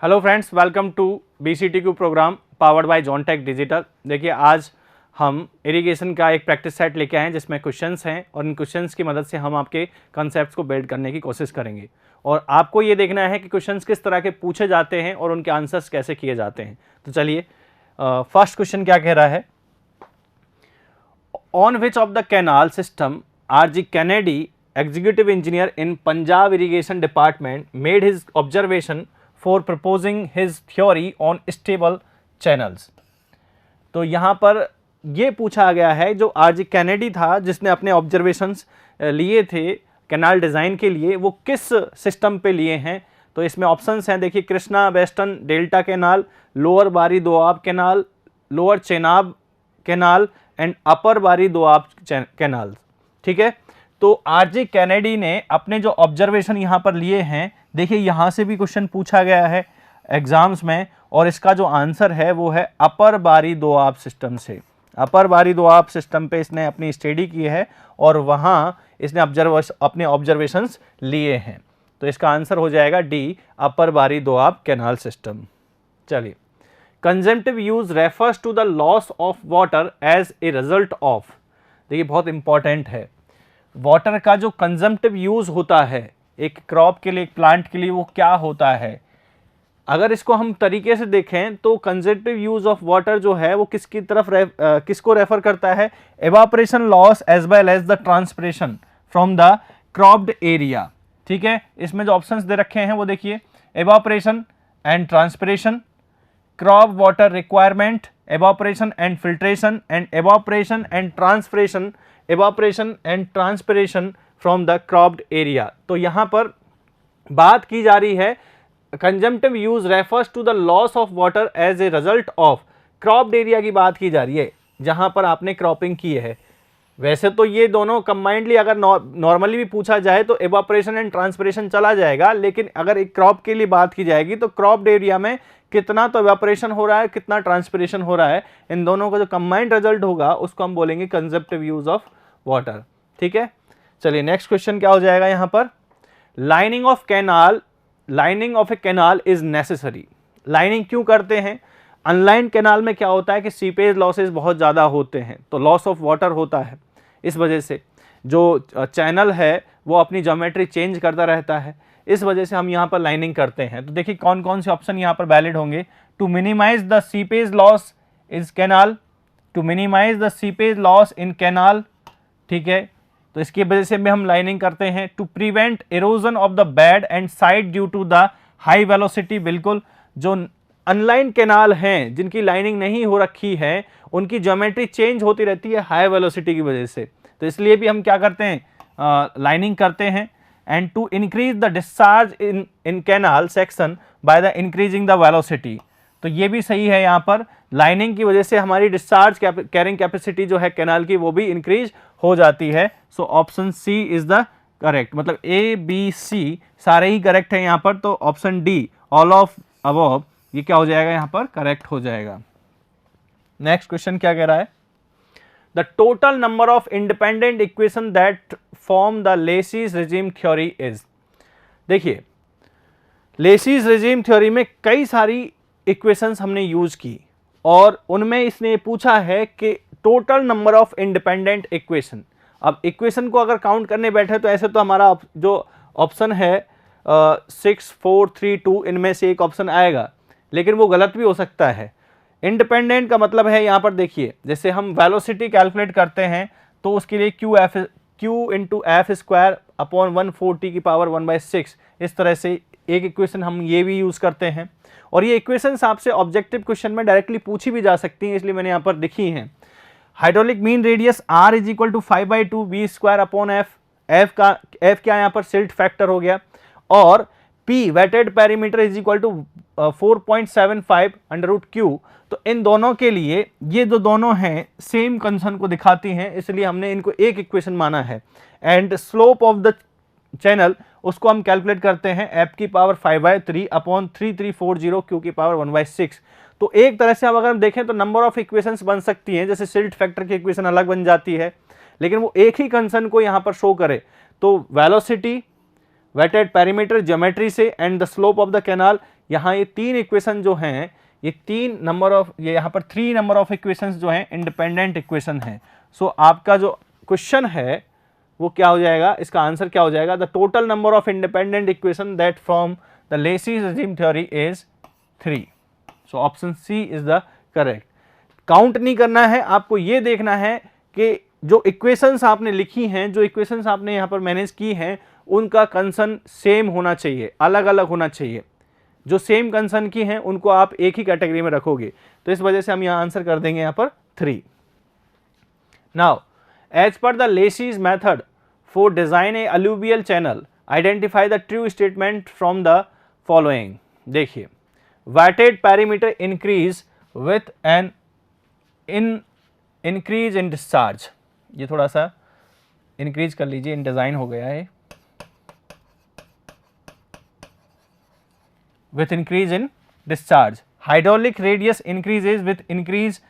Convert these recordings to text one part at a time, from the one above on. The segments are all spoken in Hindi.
Hello friends, welcome to BCTQ program powered by Jontech digital. देखिए, आज हम इरिगेशन का एक प्रैक्टिस सेट लेके आए हैं जिसमें क्वेश्चंस हैं और इन क्वेश्चंस की मदद से हम आपके कॉन्सेप्ट्स को बिल्ड करने की कोशिश करेंगे और आपको ये देखना है कि क्वेश्चंस किस तरह के पूछे जाते हैं और उनके आंसर्स कैसे किए जाते हैं। तो चलिए, फर्स्ट क्वेश्चन क्या कह रहा है। On which of the canal system R.G. Kennedy, executive engineer in Punjab irrigation department, made his observation for proposing his theory on stable channels. तो यहाँ पर ये पूछा गया है जो R.G. Kennedy था जिसने अपने ऑब्जर्वेशंस लिए थे कैनाल डिज़ाइन के लिए, वो किस सिस्टम पे लिए हैं। तो इसमें ऑप्शंस हैं, देखिए, Krishna western delta canal, lower Bari Doab canal, lower Chenab canal and upper Bari Doab canal. ठीक है, तो R.G. Kennedy ने अपने जो ऑब्जर्वेशन यहाँ पर लिए हैं, देखिए यहाँ से भी क्वेश्चन पूछा गया है एग्जाम्स में और इसका जो आंसर है वो है अपर बारी दोआब सिस्टम से। अपर बारी दोआब सिस्टम पे इसने अपनी स्टडी की है और वहाँ इसने अपने ऑब्जर्वेशंस लिए हैं। तो इसका आंसर हो जाएगा D, upper Bari Doab canal system. चलिए, consumptive use refers to the loss of water as a result of. देखिए, बहुत इंपॉर्टेंट है, वाटर का जो कंजम्पटिव यूज होता है एक क्रॉप के लिए, एक प्लांट के लिए, वो क्या होता है। अगर इसको हम तरीके से देखें तो कंजम्पटिव यूज ऑफ वाटर जो है वो किसकी तरफ किसको रेफर करता है, evaporation loss as well as the transpiration from the cropped area. ठीक है, इसमें जो ऑप्शंस दे रखे हैं वो देखिए, evaporation and transpiration, crop water requirement, evaporation and filtration and evaporation and transpiration, evaporation and transpiration from the cropped area। तो यहाँ पर बात की जा रही है consumptive use refers to the loss of water as a result of cropped area की बात की जा रही है जहाँ पर आपने क्रॉपिंग की है। वैसे तो ये दोनों कंबाइंडली अगर नॉर्मली भी पूछा जाए तो एवापोरेशन एंड ट्रांसपिरेशन चला जाएगा, लेकिन अगर एक क्रॉप के लिए बात की जाएगी तो क्रॉप्ड एरिया में कितना तो एवापोरेशन हो रहा है, कितना ट्रांसपिरेशन हो रहा है, इन दोनों का जो कंबाइंड रिजल्ट होगा उसको हम बोलेंगे कंजम्पटिव यूज ऑफ वाटर। ठीक है, चलिए नेक्स्ट क्वेश्चन क्या हो जाएगा यहाँ पर। Lining of A canal is necessary. Lining क्यों करते हैं? अनलाइन कैनाल में क्या होता है कि सीपेज लॉसेज बहुत ज़्यादा होते हैं, तो लॉस ऑफ वाटर होता है। इस वजह से जो चैनल है वो अपनी ज्योमेट्री चेंज करता रहता है, इस वजह से हम यहाँ पर लाइनिंग करते हैं। तो देखिए कौन कौन से ऑप्शन यहाँ पर वैलिड होंगे। To minimize the seepage loss is canal, to minimize the seepage loss in canal. ठीक है, तो इसकी वजह से भी हम लाइनिंग करते हैं। To prevent erosion of the bed and side due to the high velocity. बिल्कुल, जो अनलाइन कैनाल हैं जिनकी लाइनिंग नहीं हो रखी है उनकी ज्योमेट्री चेंज होती रहती है हाई वेलोसिटी की वजह से, तो इसलिए भी हम क्या करते हैं, लाइनिंग करते हैं। And to increase the discharge in canal section by the increasing the velocity. तो ये भी सही है, यहाँ पर लाइनिंग की वजह से हमारी डिस्चार्ज कैरिंग कैपेसिटी जो है कैनाल की वो भी इंक्रीज हो जाती है। So option C is the correct, मतलब ए बी सी सारे ही करेक्ट है यहाँ पर, तो option D all of above ये क्या हो जाएगा यहाँ पर, करेक्ट हो जाएगा। नेक्स्ट क्वेश्चन क्या कह रहा है। The total number of independent equation that form the Lacey's regime theory is. देखिए, लेसीज रिजीम थ्योरी में कई सारी इक्वेशंस हमने यूज की और उनमें इसने पूछा है कि total number of independent equation. अब इक्वेशन को अगर काउंट करने बैठे तो ऐसे तो हमारा जो ऑप्शन है 6 4 3 2 इनमें से एक ऑप्शन आएगा, लेकिन वो गलत भी हो सकता है। इंडिपेंडेंट का मतलब है यहाँ पर देखिए, जैसे हम वेलोसिटी कैलकुलेट करते हैं तो उसके लिए Q into F square upon 140 की पावर 1/6, इस तरह से एक इक्वेशन हम ये भी यूज़ करते हैं। और ये इक्वेशंस आपसे ऑब्जेक्टिव क्वेश्चन में डायरेक्टली पूछी भी जा सकती हैं, इसलिए मैंने यहाँ पर लिखी हैं। Hydraulic mean radius R is equal to 5/2 V square upon f क्या यहाँ पर सिल्ट फैक्टर हो गया, और P wetted perimeter is equal to 4.75 √Q। तो इन दोनों के लिए ये जो दोनों हैं सेम कंसर्न को दिखाती हैं, इसलिए हमने इनको एक इक्वेशन माना है। And slope of the channel उसको हम कैलकुलेट करते हैं f की पावर 5/3 अपॉन 3340 Q की पावर 1/6। तो एक तरह से अब अगर हम देखें तो नंबर ऑफ इक्वेशंस बन सकती हैं, जैसे सिल्ट फैक्टर की इक्वेशन अलग बन जाती है, लेकिन वो एक ही कंसर्न को यहाँ पर शो करे। तो वेलोसिटी वेटेड पेरीमीटर ज्योमेट्री से and the slope of the canal, यहाँ ये 3 इक्वेशन जो हैं, ये यहाँ पर 3 नंबर ऑफ इक्वेशंस जो हैं इंडिपेंडेंट इक्वेशन हैं। सो आपका जो क्वेश्चन है वो क्या हो जाएगा, इसका आंसर क्या हो जाएगा, the total number of independent equation that from the Lacey's regime theory is 3। So option C is the correct. Count नहीं करना है, आपको ये देखना है कि जो इक्वेशंस आपने लिखी हैं, जो इक्वेशंस आपने यहाँ पर मैनेज की हैं, उनका कंसर्न सेम होना चाहिए, अलग अलग होना चाहिए। जो सेम कंसर्न की हैं उनको आप एक ही कैटेगरी में रखोगे, तो इस वजह से हम यहाँ आंसर कर देंगे यहाँ पर 3। Now as per the Lacey's method for design a alluvial channel identify the true statement from the following. देखिए, weighted parameter increase with an increase in discharge, ये थोड़ा सा इंक्रीज कर लीजिए, इन डिजाइन हो गया है, with increase in discharge. Hydraulic radius increases with increase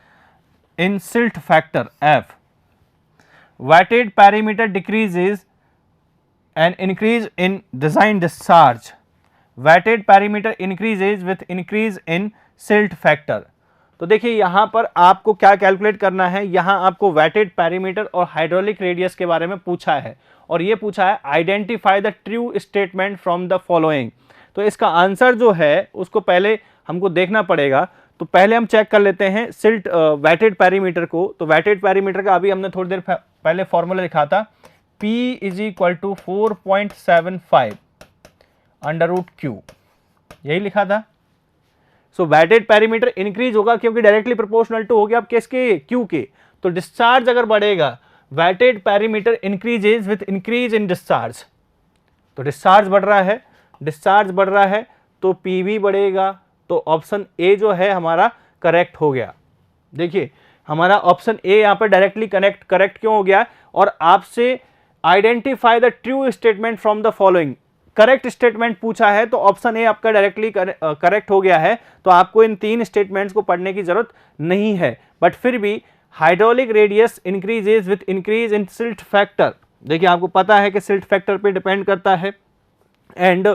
in silt factor F. Wattage parameter decreases and increase in design discharge. Wattage parameter increases with increase in silt factor. तो देखिए यहाँ पर आपको क्या कैलकुलेट करना है, यहाँ आपको वैटेड पैरामीटर और हाइड्रोलिक रेडियस के बारे में पूछा है, और ये पूछा है identify the true statement from the following. तो इसका आंसर जो है उसको पहले हमको देखना पड़ेगा। तो पहले हम चेक कर लेते हैं सिल्ट वैटेड पैरामीटर को। तो वैटेड पैरामीटर का अभी हमने थोड़ी देर पहले फॉर्मूला लिखा था, P = 4.75 √Q, यही लिखा था। सो वैटेड पैरामीटर इंक्रीज होगा क्योंकि डायरेक्टली प्रोपोर्शनल टू हो गया अब किसके, Q के। तो डिस्चार्ज अगर बढ़ेगा, weighted parameter increases with increase in discharge, तो डिस्चार्ज बढ़ रहा है, डिस्चार्ज बढ़ रहा है तो पी भी बढ़ेगा। तो ऑप्शन ए जो है हमारा करेक्ट हो गया। देखिए हमारा ऑप्शन ए यहाँ पर डायरेक्टली करेक्ट क्यों हो गया, और आपसे identify the true statement from the following, correct statement पूछा है, तो ऑप्शन ए आपका डायरेक्टली करेक्ट हो गया है। तो आपको इन 3 स्टेटमेंट्स को पढ़ने की जरूरत नहीं है, बट फिर भी hydraulic radius increases with increase in silt factor, देखिए आपको पता है कि सिल्ट फैक्टर पे डिपेंड करता है। And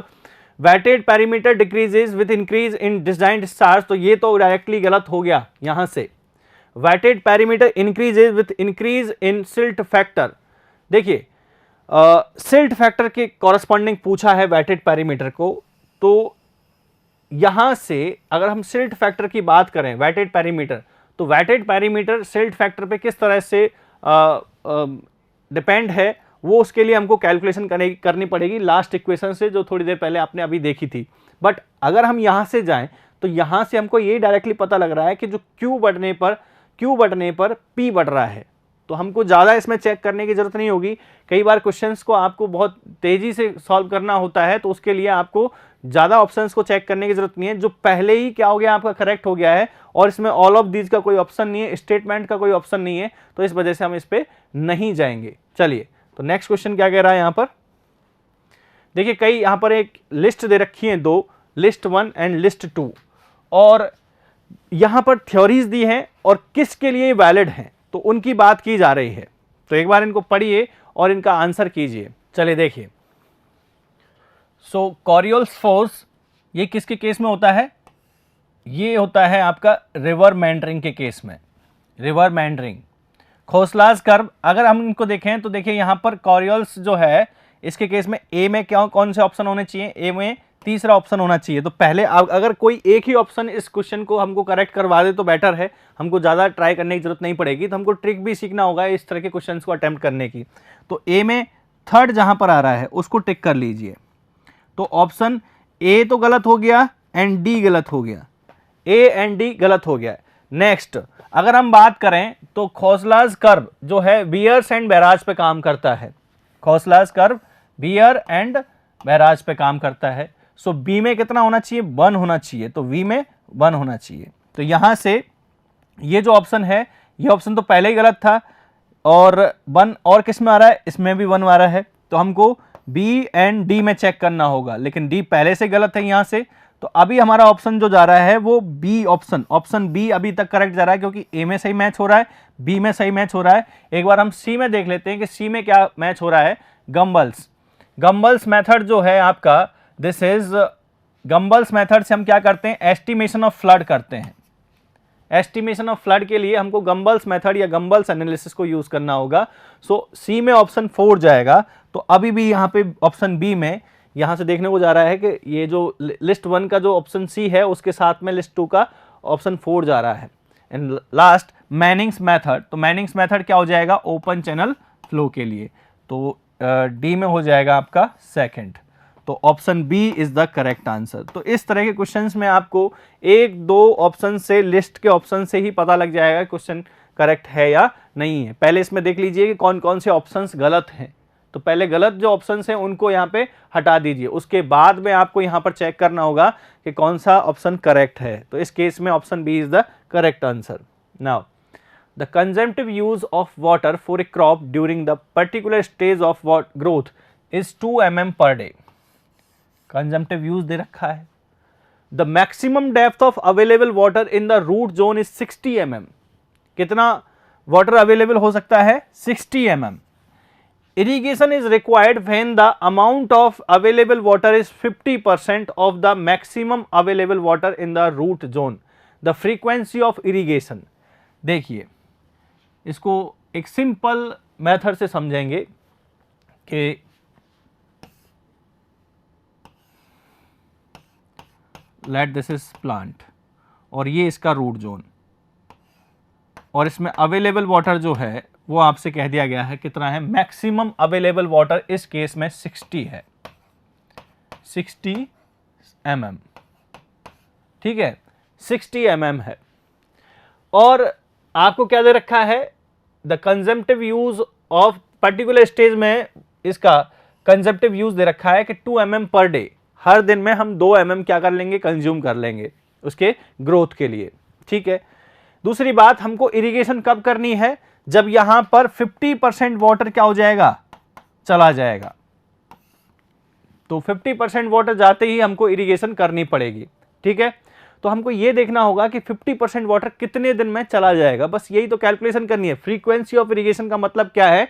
weighted parameter decreases with increase in design discharge, तो ये तो डायरेक्टली गलत हो गया यहां से। Weighted parameter increases with increase in silt factor, देखिए सिल्ट फैक्टर के कॉरस्पॉन्डिंग पूछा है वैटेड पैरामीटर को। तो यहां से अगर हम सिल्ट फैक्टर की बात करें, वैटेड पैरामीटर, तो वैटेड पैरामीटर सिल्ट फैक्टर पे किस तरह से डिपेंड है, वो उसके लिए हमको कैलकुलेशन करनी पड़ेगी लास्ट इक्वेशन से, जो थोड़ी देर पहले आपने अभी देखी थी। बट अगर हम यहाँ से जाएं तो यहाँ से हमको ये डायरेक्टली पता लग रहा है कि जो Q बढ़ने पर P बढ़ रहा है, तो हमको ज़्यादा इसमें चेक करने की ज़रूरत नहीं होगी। कई बार क्वेश्चंस को आपको बहुत तेज़ी से सॉल्व करना होता है, तो उसके लिए आपको ज़्यादा ऑप्शंस को चेक करने की ज़रूरत नहीं है। जो पहले ही क्या हो गया, आपका करेक्ट हो गया है, और इसमें ऑल ऑफ दीज का कोई ऑप्शन नहीं है, स्टेटमेंट का कोई ऑप्शन नहीं है, तो इस वजह से हम इस पर नहीं जाएंगे। चलिए, तो नेक्स्ट क्वेश्चन क्या कह रहा है यहाँ पर, देखिए कई यहाँ पर एक लिस्ट दे रखी है, 2, लिस्ट 1 एंड लिस्ट 2, और यहाँ पर थ्योरीज दी हैं और किसके लिए वैलिड हैं, तो उनकी बात की जा रही है। तो एक बार इनको पढ़िए और इनका आंसर कीजिए। चलिए देखिए, सो कॉरियोल्स फोर्स ये किसके केस में होता है, ये होता है आपका रिवर मेंडरिंग के केस में, रिवर मेंडरिंग। खोसलाज कर्व, अगर हम इनको देखें तो देखिए यहाँ पर कॉरियोल्स जो है इसके केस में ए में क्या कौन से ऑप्शन होने चाहिए, ए में तीसरा ऑप्शन होना चाहिए। तो पहले अगर कोई एक ही ऑप्शन इस क्वेश्चन को हमको करेक्ट करवा दे तो बेटर है, हमको ज़्यादा ट्राई करने की जरूरत नहीं पड़ेगी। तो हमको ट्रिक भी सीखना होगा इस तरह के क्वेश्चंस को अटेम्प्ट करने की। तो ए में थर्ड जहाँ पर आ रहा है उसको टिक कर लीजिए। तो ऑप्शन ए तो गलत हो गया एंड डी गलत हो गया, ए एंड डी गलत हो गया। नेक्स्ट अगर हम बात करें तो खोसलाज कर्व जो है बियर्स एंड बैराज पे काम करता है, खोसलाज कर्व बियर एंड बैराज पे काम करता है। सो बी में कितना होना चाहिए, 1 होना चाहिए, तो वी में 1 होना चाहिए। तो यहां से ये जो ऑप्शन है, ये ऑप्शन तो पहले ही गलत था, और 1 और किस में आ रहा है, इसमें भी 1 आ रहा है। तो हमको बी एंड डी में चेक करना होगा, लेकिन डी पहले से गलत है यहां से। तो अभी हमारा ऑप्शन जो जा रहा है वो बी ऑप्शन बी अभी तक करेक्ट जा रहा है, क्योंकि ए में सही मैच हो रहा है, बी में सही मैच हो रहा है। एक बार हम सी में देख लेते हैं कि सी में क्या मैच हो रहा है। गंबल्स मेथड जो है आपका, दिस इज गंबल्स मेथड से हम क्या करते हैं, एस्टिमेशन ऑफ फ्लड करते हैं। एस्टिमेशन ऑफ फ्लड के लिए हमको गंबल्स मेथड या गंबल्स एनालिसिस को यूज करना होगा। सो सी में ऑप्शन 4 जाएगा। तो अभी भी यहाँ पे ऑप्शन बी में यहाँ से देखने को जा रहा है कि ये जो लिस्ट 1 का जो ऑप्शन सी है उसके साथ में लिस्ट 2 का ऑप्शन 4 जा रहा है। एंड लास्ट मैनिंग्स मेथड, तो मैनिंग्स मेथड क्या हो जाएगा, ओपन चैनल फ्लो के लिए। तो डी में हो जाएगा आपका सेकंड। तो option B is the correct answer. तो इस तरह के क्वेश्चंस में आपको एक दो ऑप्शन से, लिस्ट के ऑप्शन से ही पता लग जाएगा क्वेश्चन करेक्ट है या नहीं है। पहले इसमें देख लीजिए कि कौन कौन से ऑप्शंस गलत हैं। तो पहले गलत जो ऑप्शंस हैं उनको यहाँ पे हटा दीजिए, उसके बाद में आपको यहाँ पर चेक करना होगा कि कौन सा ऑप्शन करेक्ट है। तो इस केस में option B is the correct answer. Now the consumptive use of water for a crop during the particular stage of growth is 2 mm per day. Consumptive use दे रखा है। The maximum depth of available water in the root zone is 60 mm। कितना वाटर अवेलेबल हो सकता है, 60 mm। Irrigation is required when the amount of available water is 50% of the maximum available water in the root zone. The frequency of irrigation. देखिए इसको एक सिंपल मेथड से समझेंगे कि लेट दिस इज प्लांट और ये इसका रूट जोन, और इसमें अवेलेबल वाटर जो है वो आपसे कह दिया गया है कितना है, मैक्सिमम अवेलेबल वाटर इस केस में 60 है, 60 mm। ठीक है, 60 mm है। और आपको क्या दे रखा है, the consumptive use of particular stage में इसका कंजम्पटिव यूज दे रखा है कि 2 mm पर डे। हर दिन में हम 2 mm क्या कर लेंगे, कंज्यूम कर लेंगे उसके ग्रोथ के लिए। ठीक है, दूसरी बात, हमको इरिगेशन कब करनी है, जब यहां पर 50% वाटर क्या हो जाएगा, चला जाएगा। तो 50% वाटर जाते ही हमको इरिगेशन करनी पड़ेगी। ठीक है, तो हमको यह देखना होगा कि 50% वाटर कितने दिन में चला जाएगा, बस यही तो कैलकुलेशन करनी है। फ्रीक्वेंसी ऑफ इरिगेशन का मतलब क्या है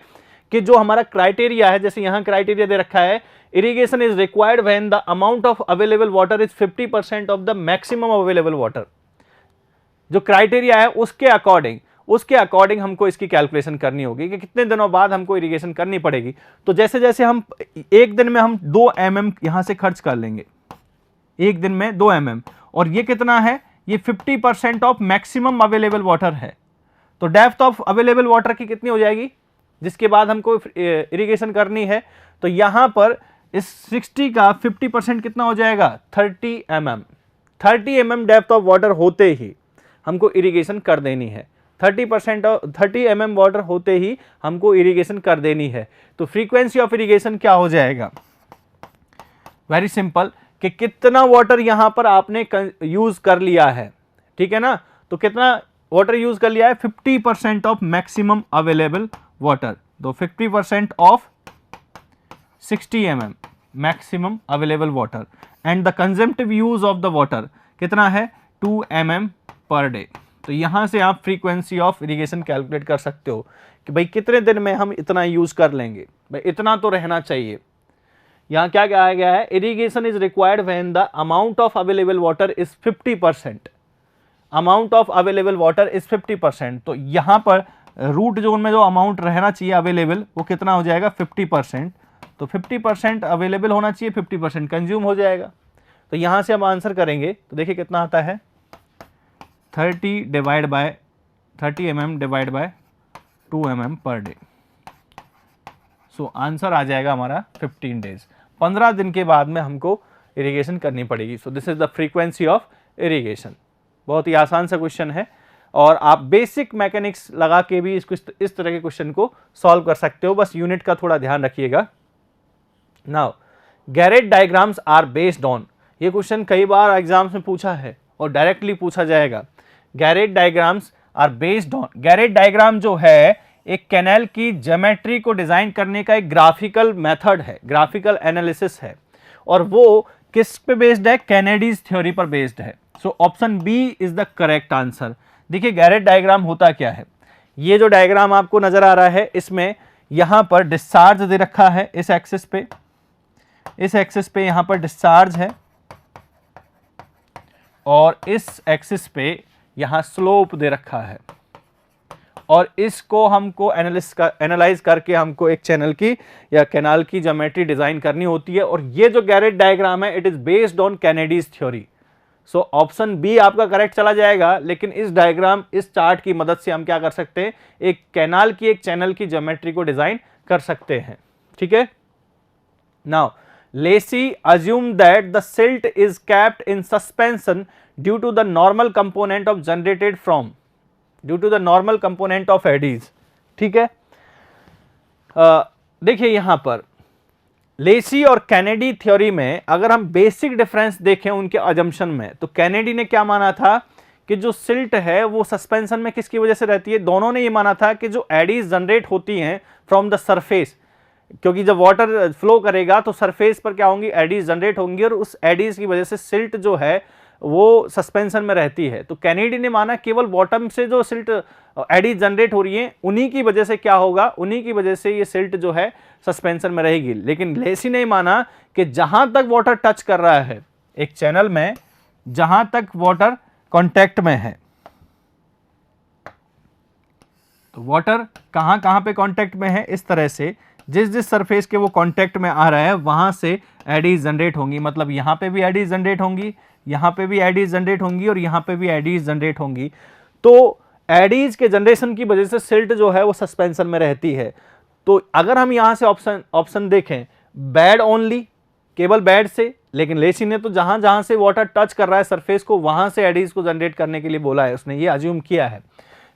कि जो हमारा क्राइटेरिया है, जैसे यहां क्राइटेरिया दे रखा है, irrigation is required when the amount of available water is 50% of the maximum available water. जो क्राइटेरिया है उसके अकॉर्डिंग हमको इसकी कैलकुलेशन करनी होगी कि कितने दिनों बाद हमको इरिगेशन करनी पड़ेगी। तो जैसे जैसे हम एक दिन में हम 2 mm यहां से खर्च कर लेंगे, एक दिन में 2 mm, और ये कितना है, ये 50% ऑफ मैक्सिमम अवेलेबल वाटर है। तो डेप्थ ऑफ अवेलेबल वाटर की कितनी हो जाएगी, जिसके बाद हमको इरिगेशन करनी है। तो यहां पर इस 60 का 50% कितना हो जाएगा, 30 mm। 30 mm depth of water होते ही हमको इरिगेशन कर देनी है। 30 mm वाटर होते ही हमको इरिगेशन कर देनी है। तो फ्रीक्वेंसी ऑफ इरिगेशन क्या हो जाएगा, वेरी सिंपल, कि कितना वाटर यहां पर आपने यूज कर लिया है। ठीक है ना, तो कितना वाटर यूज कर लिया है, 50% ऑफ मैक्सिमम अवेलेबल वाटर। तो 50% of 60 mm maximum available water, and the consumptive use of the water कितना है, 2 mm पर डे। तो यहां से आप फ्रीक्वेंसी ऑफ इरिगेशन कैलकुलेट कर सकते हो कि भाई कितने दिन में हम इतना यूज कर लेंगे, भाई इतना तो रहना चाहिए। यहां क्या कहा गया है, irrigation is required when the amount of available water is 50%। Amount of available water is 50%। तो यहां पर रूट जोन में जो अमाउंट रहना चाहिए अवेलेबल वो कितना हो जाएगा, 50%। तो 50% अवेलेबल होना चाहिए, 50% कंज्यूम हो जाएगा। तो यहां से हम आंसर करेंगे तो देखिए कितना आता है, 30 mm divide by 2 mm per day. So answer आ जाएगा हमारा 15 डेज। 15 दिन के बाद में हमको इरिगेशन करनी पड़ेगी। So this is the frequency of irrigation. बहुत ही आसान सा क्वेश्चन है और आप बेसिक मैकेनिक्स लगा के भी इसको इस तरह के क्वेश्चन को सॉल्व कर सकते हो, बस यूनिट का थोड़ा ध्यान रखिएगा। Now Garret diagrams are based on, ये क्वेश्चन कई बार एग्जाम्स में पूछा है और डायरेक्टली पूछा जाएगा। Garret diagrams are based on, Garret diagram जो है एक कैनाल की ज्योमेट्री को डिजाइन करने का एक ग्राफिकल मेथड है, ग्राफिकल एनालिसिस है, और वो किस पे बेस्ड है, कैनेडीज थ्योरी पर बेस्ड है। So option B is the correct answer. देखिए गैरेट डायग्राम होता क्या है, ये जो डायग्राम आपको नजर आ रहा है इसमें यहां पर डिस्चार्ज दे रखा है, इस एक्सिस पे यहां पर डिस्चार्ज है, और इस एक्सिस पे यहाँ स्लोप दे रखा है, और इसको हमको एनालाइज करके हमको एक चैनल की या कैनाल की ज्योमेट्री डिजाइन करनी होती है। और ये जो गैरेट डायग्राम है, it is based on Kennedy's theory. So option B आपका करेक्ट चला जाएगा, लेकिन इस डायग्राम, इस चार्ट की मदद से हम क्या कर सकते हैं, एक कैनाल की, एक चैनल की ज्योमेट्री को डिजाइन कर सकते हैं। ठीक है। Now Lacey assume that the silt is kept in suspension due to the normal component of generated from normal component of eddies. ठीक है। देखिए यहां पर लेसी और कैनेडी थ्योरी में अगर हम बेसिक डिफरेंस देखें उनके अजम्पशन में, तो कैनेडी ने क्या माना था कि जो सिल्ट है वो सस्पेंशन में किसकी वजह से रहती है, दोनों ने ये माना था कि जो एडीज जनरेट होती हैं फ्रॉम द सरफेस, क्योंकि जब वाटर फ्लो करेगा तो सरफेस पर क्या होंगी, एडीज जनरेट होंगी, और उस एडीज की वजह से सिल्ट जो है वो सस्पेंशन में रहती है। तो कैनेडी ने माना केवल बॉटम से जो सिल्ट एडीज जनरेट हो रही है उन्हीं की वजह से क्या होगा, उन्हीं की वजह से ये सिल्ट जो है सस्पेंशन में रहेगी। लेकिन लेसी ने माना कि जहां तक वाटर टच कर रहा है एक चैनल में, जहां तक वाटर कांटेक्ट में है, तो वाटर कहां कहां पे कांटेक्ट में है, इस तरह से जिस जिस सरफेस के वो कांटेक्ट में आ रहा है वहां से एडीज जनरेट होंगी। मतलब यहां पे भी एडीज जनरेट होंगी, यहां पे भी एडीज जनरेट होंगी, और यहां पे भी एडीज जनरेट होंगी। तो एडीज के जनरेशन की वजह से सिल्ट जो है वो सस्पेंशन में रहती है। तो अगर हम यहां से ऑप्शन देखें बैड ओनली, केवल बैड से, लेकिन लेसी ने तो जहां जहां से वाटर टच कर रहा है सरफेस को वहां से एडीज को जनरेट करने के लिए बोला है, उसने ये अज्यूम किया है।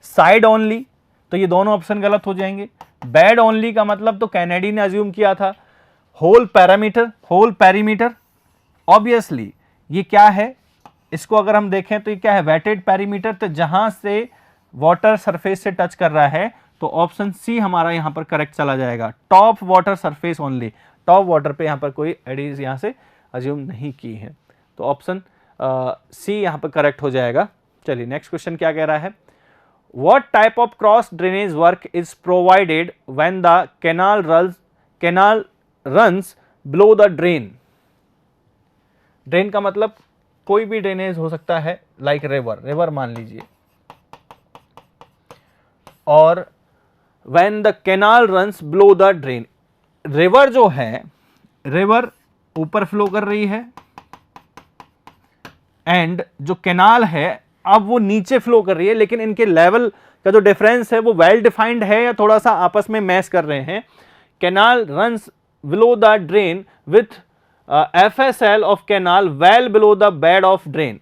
साइड ओनली, तो ये दोनों ऑप्शन गलत हो जाएंगे। बैड ओनली का मतलब तो कैनेडी ने अज्यूम किया था। होल पेरीमीटर, ऑब्वियसली ये क्या है, इसको अगर हम देखें तो ये क्या है, वेटेड पेरीमीटर, तो जहां से वाटर सरफेस से टच कर रहा है, तो ऑप्शन सी हमारा यहां पर करेक्ट चला जाएगा। Top water surface only, top water पे यहां पर कोई एडीज यहां से अज्यूम नहीं की है, तो ऑप्शन सी यहां पर करेक्ट हो जाएगा। चलिए नेक्स्ट क्वेश्चन क्या कह रहा है, What type of cross drainage work is provided when the canal runs below the drain? Drain का मतलब कोई भी ड्रेनेज हो सकता है, लाइक रिवर मान लीजिए, और when the canal runs below the drain, river जो है, रिवर ऊपर फ्लो कर रही है, एंड जो कैनाल है अब वो नीचे फ्लो कर रही है, लेकिन इनके लेवल का जो डिफरेंस है वो वेल डिफाइंड है या थोड़ा सा आपस में मैच कर रहे हैं। Canal runs below the drain with FSL of canal well below the bed of drain.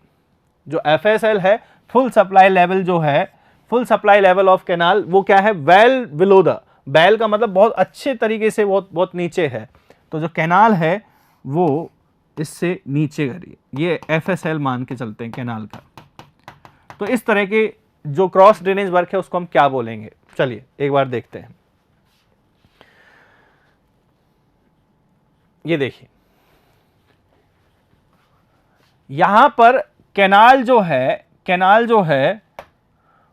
जो FSL है, फुल सप्लाई लेवल जो है, full supply level of canal, वो क्या है, वेल बिलो द, बेल का मतलब बहुत अच्छे तरीके से बहुत नीचे है, तो जो कैनाल है वो इससे नीचे करिए, ये FSL मान के चलते हैं कैनाल का। तो इस तरह के जो क्रॉस ड्रेनेज वर्क है उसको हम क्या बोलेंगे, चलिए एक बार देखते हैं। ये देखिए यहां पर कैनाल जो है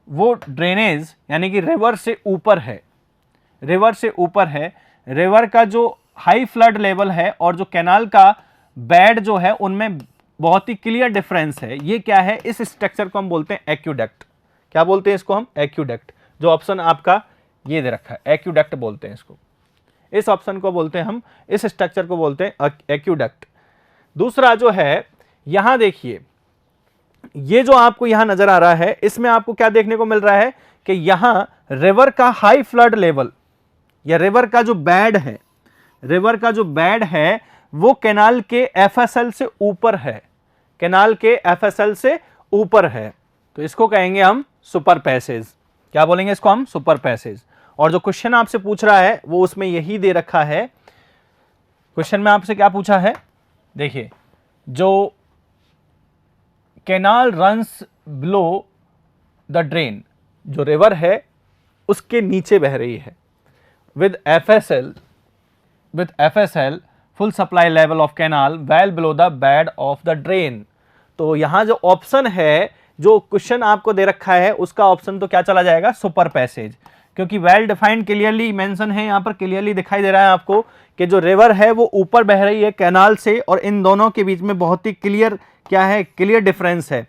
वो ड्रेनेज यानी कि रिवर से ऊपर है, रिवर का जो हाई फ्लड लेवल है और जो कैनाल का बेड जो है उनमें बहुत ही क्लियर डिफरेंस है। ये क्या है, इस स्ट्रक्चर को हम बोलते हैं एक्यूडक्ट। क्या बोलते हैं इसको हम, एक्यूडक्ट। जो ऑप्शन आपका ये दे रखा है एक्यूडक्ट बोलते हैं इसको, इस ऑप्शन को बोलते हैं हम, इस स्ट्रक्चर को बोलते हैं एक्यूडक्ट। दूसरा जो है, यहां देखिए ये जो आपको यहां नजर आ रहा है, इसमें आपको क्या देखने को मिल रहा है कि यहां रिवर का हाई फ्लड लेवल या रिवर का जो बेड है वो कैनाल के FSL से ऊपर है, कैनाल के FSL से ऊपर है, तो इसको कहेंगे हम सुपर पैसेज। क्या बोलेंगे इसको हम, सुपर पैसेज। और जो क्वेश्चन आपसे पूछ रहा है वो उसमें यही दे रखा है। क्वेश्चन में आपसे क्या पूछा है, देखिए, जो canal runs below the drain, जो रिवर है उसके नीचे बह रही है, with FSL full supply level of canal well below the bed of the drain. तो यहां जो ऑप्शन है, जो क्वेश्चन आपको दे रखा है उसका ऑप्शन तो क्या चला जाएगा, सुपर पैसेज, क्योंकि वेल डिफाइंड क्लियरली मेंशन है, यहां पर क्लियरली दिखाई दे रहा है आपको कि जो रिवर है वो ऊपर बह रही है कैनाल से, और इन दोनों के बीच में बहुत ही क्लियर क्या है, क्लियर डिफरेंस है।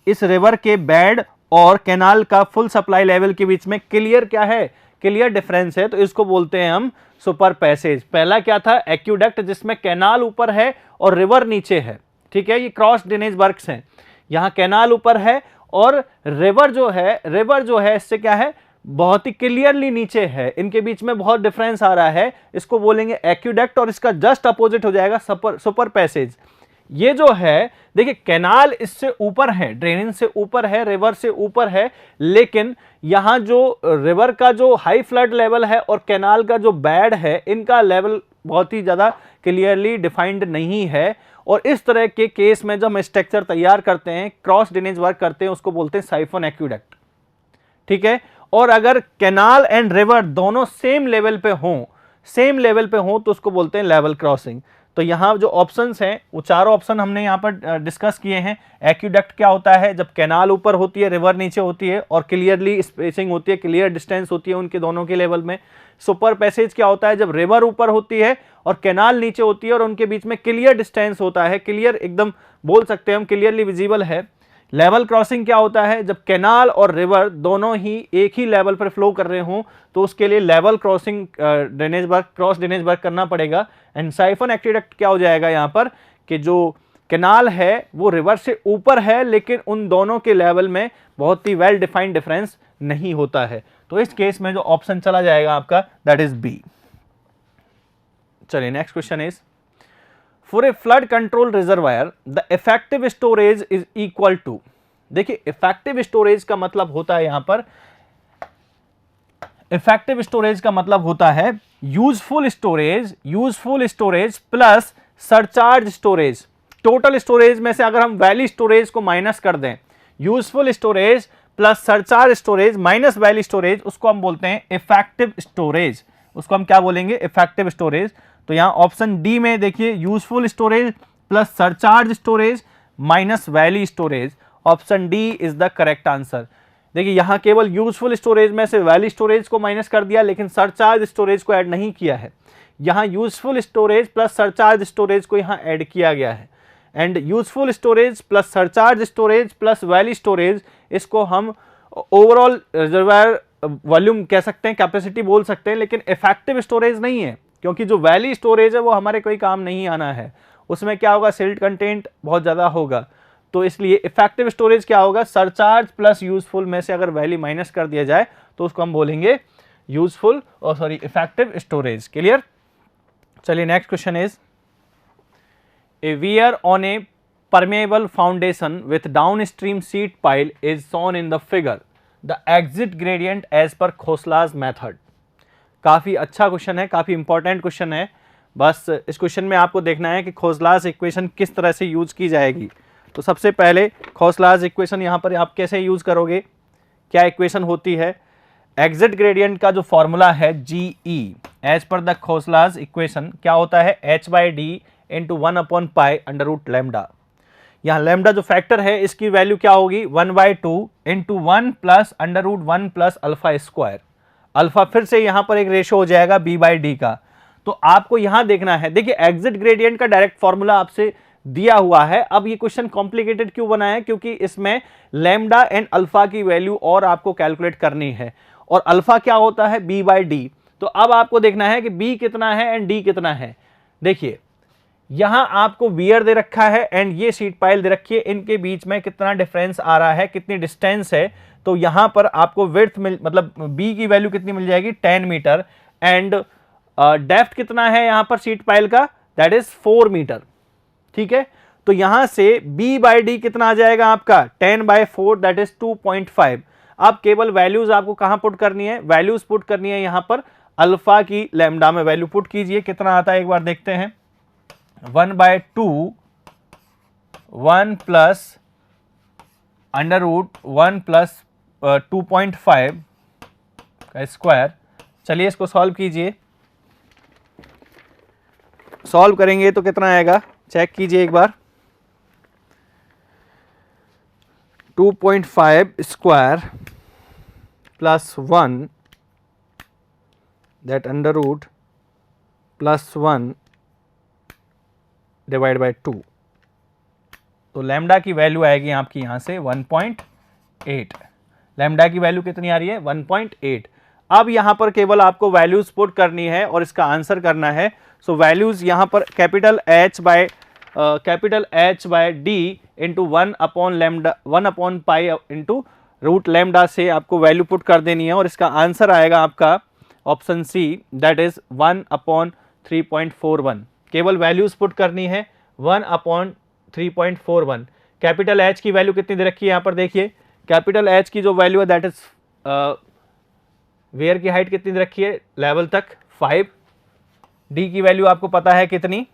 इस रिवर के बेड और कैनाल का फुल सप्लाई लेवल के बीच में क्लियर क्या है, क्लियर डिफरेंस है, तो इसको बोलते हैं हम सुपर पैसेज। पहला क्या था, एक्यूडक्ट, जिसमें कैनाल ऊपर है और रिवर नीचे है, ठीक है, ये क्रॉस ड्रेनेज वर्क्स हैं। यहाँ कैनाल ऊपर है और रिवर जो है इससे क्या है, बहुत ही क्लियरली नीचे है, इनके बीच में बहुत डिफरेंस आ रहा है, इसको बोलेंगे एक्यूडक्ट, और इसका जस्ट अपोजिट हो जाएगा सुपर पैसेज। ये जो है देखिए, कैनाल इससे ऊपर है, ड्रेनेज से ऊपर है, रिवर से ऊपर है, लेकिन यहां जो रिवर का जो हाई फ्लड लेवल है और कैनाल का जो बेड है, इनका लेवल बहुत ही ज्यादा क्लियरली डिफाइंड नहीं है। और इस तरह के केस में जब हम स्ट्रक्चर तैयार करते हैं, क्रॉस ड्रेनेज वर्क करते हैं, उसको बोलते हैं साइफन एक्यूडक्ट, ठीक है। और अगर कैनाल एंड रिवर दोनों सेम लेवल पे हों तो उसको बोलते हैं लेवल क्रॉसिंग। तो यहाँ जो ऑप्शंस हैं वो चारों ऑप्शन हमने यहाँ पर डिस्कस किए हैं। एक्यूडक्ट क्या होता है, जब कैनाल ऊपर होती है, रिवर नीचे होती है और क्लियरली स्पेसिंग होती है, क्लियर डिस्टेंस होती है उनके दोनों के लेवल में। सुपर पैसेज क्या होता है, जब रिवर ऊपर होती है और कैनाल नीचे होती है और उनके बीच में क्लियर डिस्टेंस होता है, क्लियर एकदम बोल सकते हैं हम, क्लियरली विजिबल है। लेवल क्रॉसिंग क्या होता है, जब कैनाल और रिवर दोनों ही एक ही लेवल पर फ्लो कर रहे हों तो उसके लिए level crossing drainage work, cross drainage work करना पड़ेगा। एंड साइफन एक्यूडक्ट क्या हो जाएगा यहाँ पर, कि जो कैनाल है वो रिवर से ऊपर है, लेकिन उन दोनों के लेवल में बहुत ही वेल डिफाइंड डिफरेंस नहीं होता है। तो इस केस में जो ऑप्शन चला जाएगा आपका, दैट इज बी। चलिए next question is, for a flood control reservoir the effective storage is equal to. देखिए इफेक्टिव स्टोरेज का मतलब होता है, यहां पर इफेक्टिव स्टोरेज का मतलब होता है useful storage plus surcharge storage. Total storage में से अगर हम वैली स्टोरेज को माइनस कर दें, useful storage plus surcharge storage minus valley storage, उसको हम बोलते हैं इफेक्टिव स्टोरेज। उसको हम क्या बोलेंगे, इफेक्टिव स्टोरेज। तो यहां ऑप्शन डी में देखिए, useful storage plus surcharge storage minus valley storage, option D is the correct answer. देखिए यहां केवल यूजफुल स्टोरेज में से वैली स्टोरेज को माइनस कर दिया, लेकिन सरचार्ज स्टोरेज को ऐड नहीं किया है। यहां useful storage plus surcharge storage को यहां ऐड किया गया है। And useful storage plus surcharge storage plus valley storage, इसको हम ओवरऑल रिजर्वायर वॉल्यूम कह सकते हैं, कैपेसिटी बोल सकते हैं, लेकिन इफेक्टिव स्टोरेज नहीं है, क्योंकि जो वैली स्टोरेज है वो हमारे कोई काम नहीं आना है। उसमें क्या होगा, सिल्ट कंटेंट बहुत ज़्यादा होगा। तो इसलिए इफेक्टिव स्टोरेज क्या होगा, सरचार्ज प्लस यूजफुल में से अगर वैल्यू माइनस कर दिया जाए तो उसको हम बोलेंगे यूजफुल इफेक्टिव स्टोरेज। क्लियर। चलिए next question is, a weir on a permeable foundation with downstream sheet pile is shown in the figure, the exit gradient as per Khosla's method. काफ़ी अच्छा क्वेश्चन है, काफ़ी इंपॉर्टेंट क्वेश्चन है। बस इस क्वेश्चन में आपको देखना है कि खोसलाज इक्वेशन किस तरह से यूज की जाएगी। तो सबसे पहले खोसलाज इक्वेशन यहाँ पर आप कैसे यूज करोगे, क्या इक्वेशन होती है, एग्जिट ग्रेडियंट का जो फॉर्मूला है GE as per the Khosla's equation क्या होता है, h/d इंटू 1/पाई अंडर रूट लैम्डा। यहाँ लैम्डा जो फैक्टर है इसकी वैल्यू क्या होगी, 1/2 into 1 plus under root 1 plus alpha square. Alpha फिर से यहाँ पर एक रेशो हो जाएगा b/d का। तो आपको यहाँ देखना है, देखिए एग्जिट ग्रेडियंट का डायरेक्ट फॉर्मूला आपसे दिया हुआ है। अब ये क्वेश्चन कॉम्प्लिकेटेड क्यों बना है, क्योंकि इसमें लैम्डा एंड अल्फा की वैल्यू और आपको कैलकुलेट करनी है, और अल्फा क्या होता है, b/d। तो अब आपको देखना है कि b कितना है एंड d कितना है। देखिए यहां आपको वियर दे रखा है एंड ये सीट पाइल दे रखी है, इनके बीच में कितना डिफरेंस आ रहा है, कितनी डिस्टेंस है। तो यहां पर आपको विड्थ मतलब b की वैल्यू कितनी मिल जाएगी, 10 मीटर, एंड डेप्थ कितना है यहां पर सीट पाइल का, दैट इज 4 मीटर। ठीक है, तो यहां से b/d कितना आ जाएगा आपका, 10/4 दैट इज 2.5। अब केवल वैल्यूज आपको कहां पुट करनी है, वैल्यूज पुट करनी है यहां पर अल्फा की लैम्डा में वैल्यू पुट कीजिए, कितना आता है एक बार देखते हैं, 1/2 1 प्लस अंडर रूट 1 प्लस 2.5 का स्क्वायर। चलिए इसको सॉल्व कीजिए, सॉल्व करेंगे तो कितना आएगा, चेक कीजिए एक बार, 2.5 square plus 1 that under root plus 1 divide by 2। तो लैम्डा की वैल्यू आएगी आपकी यहाँ से 1.8। लैम्डा की वैल्यू कितनी आ रही है? 1.8। अब यहाँ पर केवल आपको वैल्यूज पुट करनी है और इसका आंसर करना है। सो वैल्यूज यहाँ पर capital H by D into 1/पाई इंटू रूट लैम्डा से आपको वैल्यू पुट कर देनी है और इसका आंसर आएगा आपका ऑप्शन सी, दैट इज 1/3.41। केवल वैल्यूज पुट करनी है 1/3.41। कैपिटल H की वैल्यू कितनी दे रखी है यहाँ पर देखिए, कैपिटल H की जो वैल्यू है दैट इज वेयर की हाइट कितनी दे रखी है? लेवल तक 5। डी की वैल्यू आपको पता है कितनी?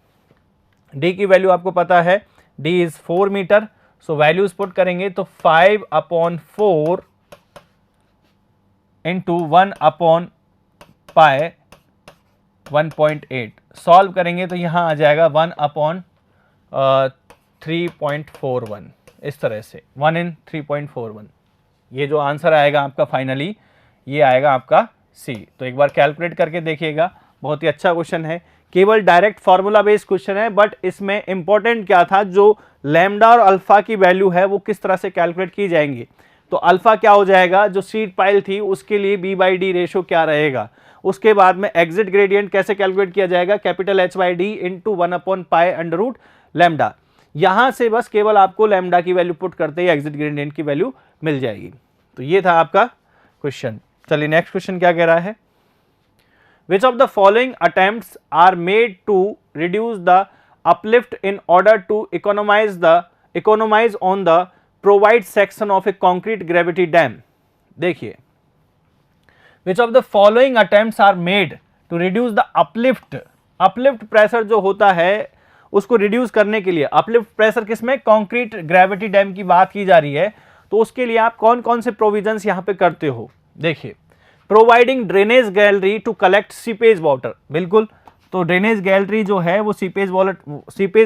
डी की वैल्यू आपको पता है, D is 4 metre. So values put करेंगे तो 5/4 इंटू 1/पाई 1.8। सॉल्व करेंगे तो यहाँ आ जाएगा 1/3.41। इस तरह से 1 in 3.41। ये जो आंसर आएगा आपका फाइनली, ये आएगा आपका सी। तो एक बार कैलकुलेट करके देखिएगा, बहुत ही अच्छा क्वेश्चन है। केवल डायरेक्ट फार्मूला बेस्ड क्वेश्चन है, बट इसमें इंपॉर्टेंट क्या था, जो लैम्डा और अल्फा की वैल्यू है वो किस तरह से कैलकुलेट की जाएंगी। तो अल्फा क्या हो जाएगा, जो सीड पाइल थी उसके लिए B/D रेशो क्या रहेगा। उसके बाद में एग्जिट ग्रेडियंट कैसे कैलकुलेट किया जाएगा, कैपिटल H/D इंटू 1/पाई अंडर रूट लैम्डा। यहां से बस केवल आपको लैम्डा की वैल्यू पुट करते ही एग्जिट ग्रेडियंट की वैल्यू मिल जाएगी। तो ये था आपका क्वेश्चन। चलिए नेक्स्ट क्वेश्चन क्या कह रहा है, Which of the following attempts are made to reduce the uplift in order to economize on the provide section of a concrete gravity dam? देखिए, Which of the following attempts are made to reduce the uplift? uplift pressure जो होता है उसको रिड्यूस करने के लिए, अपलिफ्ट प्रेशर किसमें? कंक्रीट ग्रेविटी डैम की बात की जा रही है। तो उसके लिए आप कौन कौन से प्रोविजंस यहां पे करते हो? देखिए, providing drainage gallery to collect seepage water. बिल्कुल, तो ड्रेनेज गैलरी जो है वो सीपेज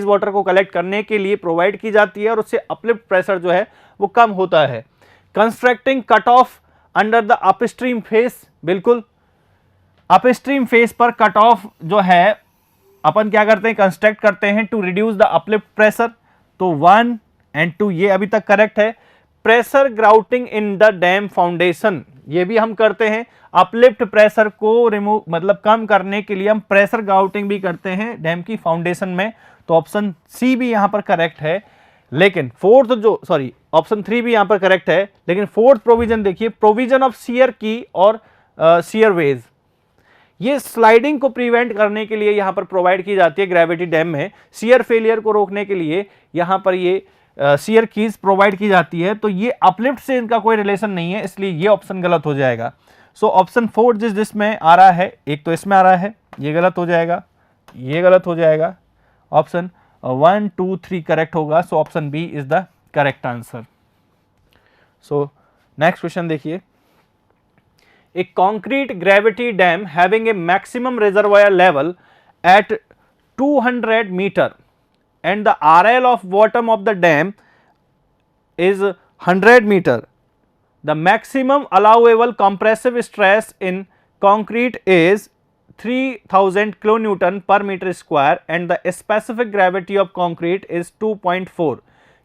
वाटर को कलेक्ट करने के लिए प्रोवाइड की जाती है और उससे अपलिफ्ट प्रेशर जो है वो कम होता है। Constructing cut off under the upstream face. बिल्कुल, अपस्ट्रीम फेस पर कट ऑफ जो है अपन क्या करते हैं, कंस्ट्रक्ट करते हैं to reduce the uplift pressure. तो 1 और 2 ये अभी तक करेक्ट है। Pressure grouting in the dam foundation, ये भी हम करते हैं। अपलिफ्ट प्रेशर को रिमूव मतलब कम करने के लिए हम प्रेशर ग्राउटिंग भी करते हैं डैम की फाउंडेशन में। तो ऑप्शन सी भी यहां पर करेक्ट है। लेकिन ऑप्शन 3 भी यहां पर करेक्ट है, लेकिन फोर्थ प्रोविजन देखिए, प्रोविजन ऑफ शियर की और शियर वेज। ये स्लाइडिंग को प्रिवेंट करने के लिए यहां पर प्रोवाइड की जाती है ग्रेविटी डैम में। शियर फेलियर को रोकने के लिए यहां पर ये शियर कीज प्रोवाइड की जाती है। तो ये अपलिफ्ट से इनका कोई रिलेशन नहीं है, इसलिए ये ऑप्शन गलत हो जाएगा। सो ऑप्शन 4 जिसमें आ रहा है, एक तो इसमें आ रहा है, ये गलत हो जाएगा, ये गलत हो जाएगा। ऑप्शन 1, 2, 3 करेक्ट होगा। So option B is the correct answer. So next question देखिए, a concrete gravity dam having a maximum reservoir level at 200 meter and the RL of bottom of the dam is 100 meter. The maximum allowable compressive stress in concrete is 3000 kilonewton per meter square and the specific gravity of concrete is 2.4.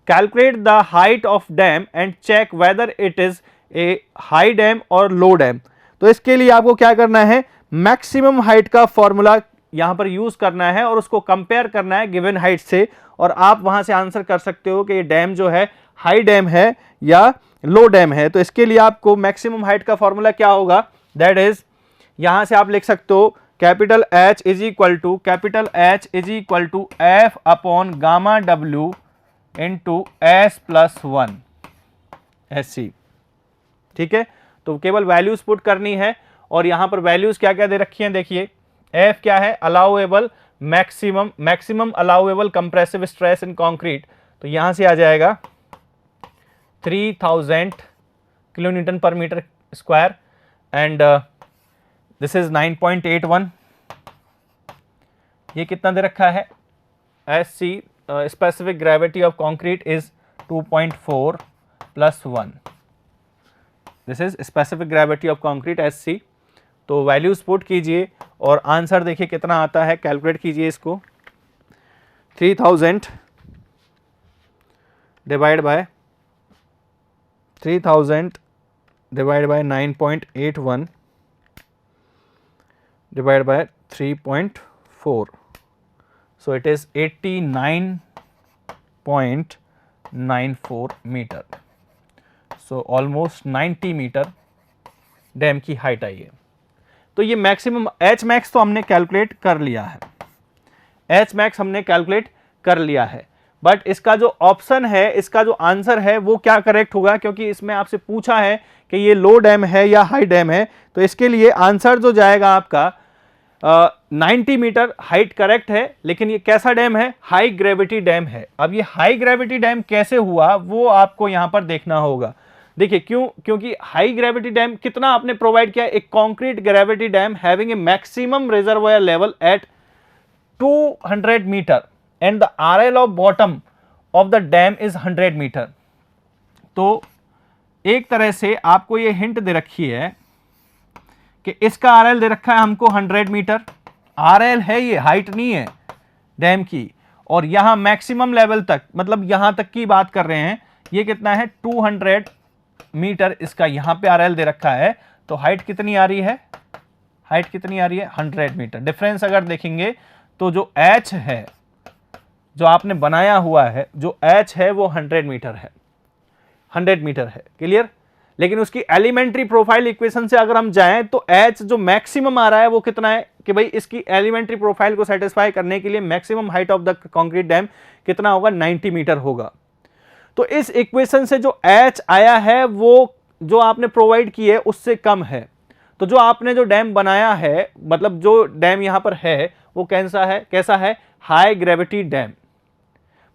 Calculate the height of dam and check whether it is a high dam or low dam. तो इसके लिए आपको क्या करना है, मैक्सिमम हाइट का फॉर्मूला यहां पर यूज करना है और उसको कंपेयर करना है गिवन हाइट से, और आप वहां से आंसर कर सकते हो कि ये डैम जो है हाई डैम है या लो डैम है। तो इसके लिए आपको मैक्सिमम हाइट का फॉर्मूला क्या होगा, दैट इज यहां से आप लिख सकते हो capital H is equal to F upon gamma W into S+1 SC। ठीक है, तो केवल वैल्यूज पुट करनी है और यहां पर वैल्यूज क्या क्या दे रखी हैं देखिए। F क्या है, allowable maximum allowable compressive stress in concrete, तो यहां से आ जाएगा 3000 किलोन्यूटन पर metre square and this is 9.81। ये कितना दे रखा है, SC specific gravity of concrete is 2.4 + 1। This is specific gravity of concrete SC। तो वैल्यूज पुट कीजिए और आंसर देखिए कितना आता है, कैलकुलेट कीजिए इसको। 3000 divide by 3000 divide by 9.81 divided by 3.4, so it is 89.94 meter, so almost 90 meter dam की हाइट आई है। तो ये मैक्सिमम एच मैक्स तो हमने कैलकुलेट कर लिया है, एच मैक्स हमने कैलकुलेट कर लिया है, बट इसका जो ऑप्शन है, इसका जो आंसर है वो क्या करेक्ट होगा, क्योंकि इसमें आपसे पूछा है कि ये लो डैम है या हाई डैम है, तो इसके लिए आंसर जो जाएगा आपका 90 मीटर हाइट करेक्ट है, लेकिन ये कैसा डैम है, हाई ग्रेविटी डैम है। अब ये हाई ग्रेविटी डैम कैसे हुआ वो आपको यहां पर देखना होगा। देखिए क्योंकि हाई ग्रेविटी डैम कितना आपने प्रोवाइड किया, एक concrete gravity dam having a maximum reservoir level at 200 metre and the RL of bottom of the dam is 100 metre. तो एक तरह से आपको ये हिंट दे रखी है कि इसका RL दे रखा है हमको 100 मीटर, RL है ये, हाइट नहीं है डैम की, और यहां मैक्सिमम लेवल तक, मतलब यहां तक की बात कर रहे हैं, ये कितना है 200 मीटर इसका यहां पे RL दे रखा है, तो हाइट कितनी आ रही है, हाइट कितनी आ रही है 100 मीटर। डिफरेंस अगर देखेंगे तो जो H है, जो आपने बनाया हुआ है, जो H है वो 100 मीटर है, 100 मीटर है, क्लियर। लेकिन उसकी एलिमेंट्री प्रोफाइल इक्वेशन से अगर हम जाएं तो H जो मैक्सिमम आ रहा है वो कितना है, कि भाई इसकी एलिमेंट्री प्रोफाइल को सेटिस्फाई करने के लिए maximum height of the concrete dam कितना होगा, 90 मीटर होगा। तो इस इक्वेशन से जो H आया है वो जो आपने प्रोवाइड की है उससे कम है। तो जो आपने जो डैम बनाया है, मतलब जो डैम यहां पर है वो कैसा है, हाई ग्रेविटी डैम।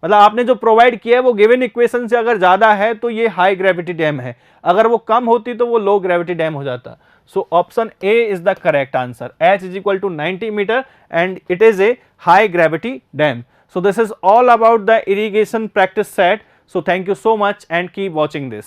मतलब आपने जो प्रोवाइड किया है वो गिवन इक्वेशन से अगर ज्यादा है तो ये हाई ग्रेविटी डैम है, अगर वो कम होती तो वो लो ग्रेविटी डैम हो जाता। So option A is the correct answer, H is equal to 90 metre and it is a high gravity dam. So this is all about the irrigation practice set. So thank you so much and keep watching this.